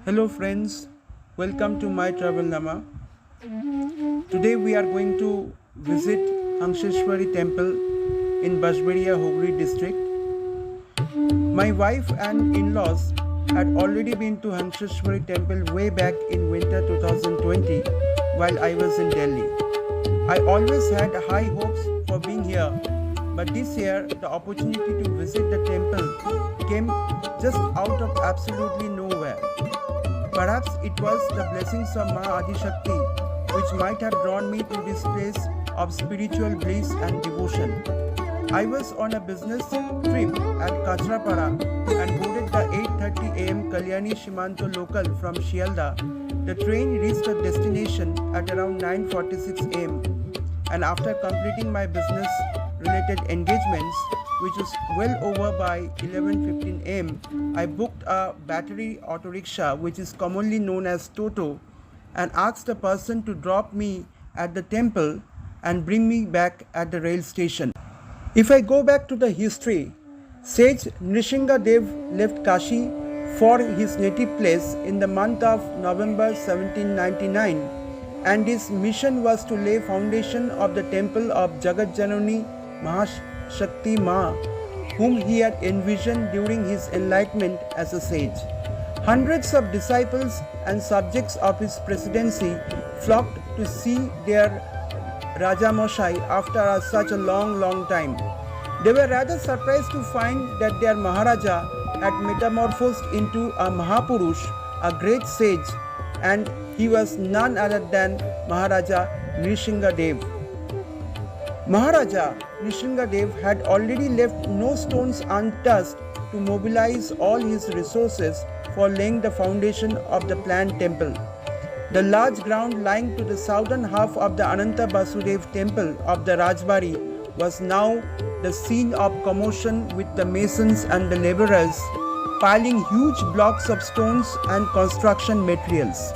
Hello friends, welcome to my travel nama. Today we are going to visit Hangseshwari temple in Bajberia, Hogri district. My wife and in-laws had already been to Hangseshwari temple way back in winter 2020 while I was in Delhi. I always had high hopes for being here, but this year the opportunity to visit the temple came just out of absolutely nowhere. Perhaps it was the blessings of Ma Adi Shakti which might have drawn me to this place of spiritual bliss and devotion. I was on a business trip at Kachrapara and boarded the 8:30 am Kalyani Shimanto local from Shialda. The train reached a destination at around 9:46 am, and after completing my business related engagements, which was well over by 11:15 am, I booked a battery auto rickshaw, which is commonly known as Toto, and asked the person to drop me at the temple and bring me back at the rail station. If I go back to the history, Sage Nrisinghadev left Kashi for his native place in the month of November 1799, and his mission was to lay foundation of the temple of Jagat Janani Mahashakti Ma, whom he had envisioned during his enlightenment as a sage. Hundreds of disciples and subjects of his presidency flocked to see their Rajamoshai after such a long time. They were rather surprised to find that their Maharaja had metamorphosed into a Mahapurush, a great sage, and he was none other than Maharaja Nrisinghadev. Maharaja Nrisinghadev had already left no stones untouched to mobilize all his resources for laying the foundation of the planned temple. The large ground lying to the southern half of the Ananta Basudev temple of the Rajbari was now the scene of commotion, with the masons and the laborers piling huge blocks of stones and construction materials.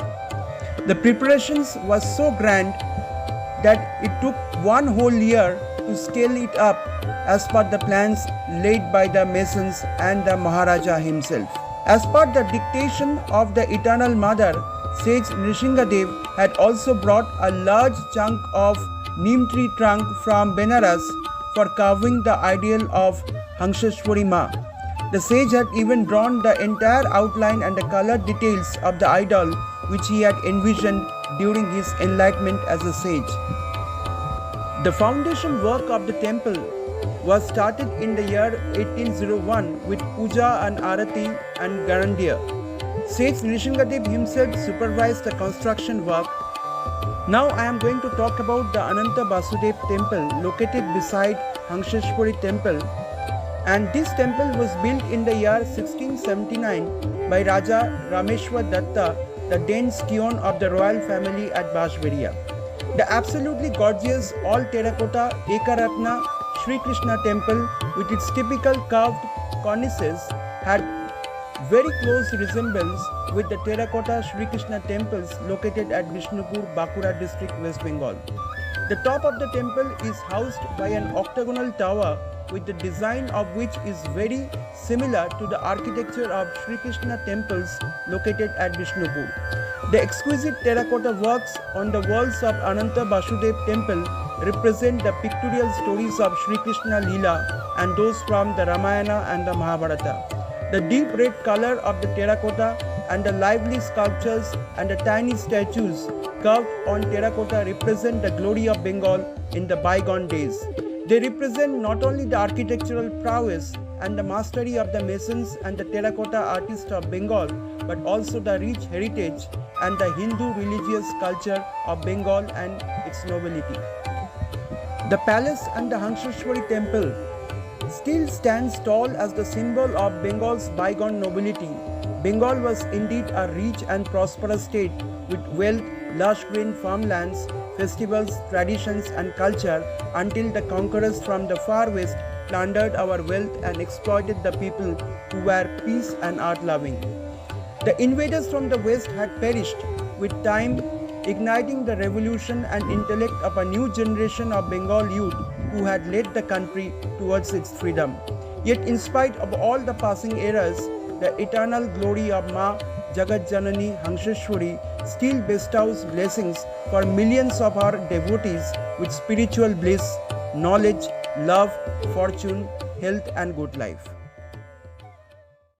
The preparations was so grand that it took one whole year to scale it up as per the plans laid by the masons and the Maharaja himself. As per the dictation of the Eternal Mother, Sage Nrisinghadev had also brought a large chunk of neem tree trunk from Benaras for carving the ideal of Hangseshwari Ma. The sage had even drawn the entire outline and the colored details of the idol which he had envisioned during his enlightenment as a sage. The foundation work of the temple was started in the year 1801 with puja and arati and garandia. Sage Nrisinghadev himself supervised the construction work. Now I am going to talk about the Ananta Basudev temple located beside Hangseshwari temple, and this temple was built in the year 1679 by Raja Rameshwar Datta, the then scion of the royal family at Bajberia. The absolutely gorgeous all terracotta Ekaratna Sri Krishna temple with its typical curved cornices had very close resemblance with the terracotta Sri Krishna temples located at Bishnupur, Bankura district, West Bengal. The top of the temple is housed by an octagonal tower with the design of which is very similar to the architecture of Sri Krishna temples located at Bishnupur. The exquisite terracotta works on the walls of Ananta Basudev temple represent the pictorial stories of Sri Krishna Leela and those from the Ramayana and the Mahabharata. The deep red color of the terracotta and the lively sculptures and the tiny statues carved on terracotta represent the glory of Bengal in the bygone days. They represent not only the architectural prowess and the mastery of the masons and the terracotta artists of Bengal, but also the rich heritage and the Hindu religious culture of Bengal and its nobility. The palace and the Hangseshwari temple still stands tall as the symbol of Bengal's bygone nobility. Bengal was indeed a rich and prosperous state with wealth, lush green farmlands, festivals, traditions and culture until the conquerors from the far west plundered our wealth and exploited the people who were peace and art loving. The invaders from the west had perished with time, igniting the revolution and intellect of a new generation of Bengal youth who had led the country towards its freedom. Yet in spite of all the passing eras, the eternal glory of Ma Jagat Janani Hangseshwari still bestows blessings for millions of our devotees with spiritual bliss, knowledge, love, fortune, health and good life.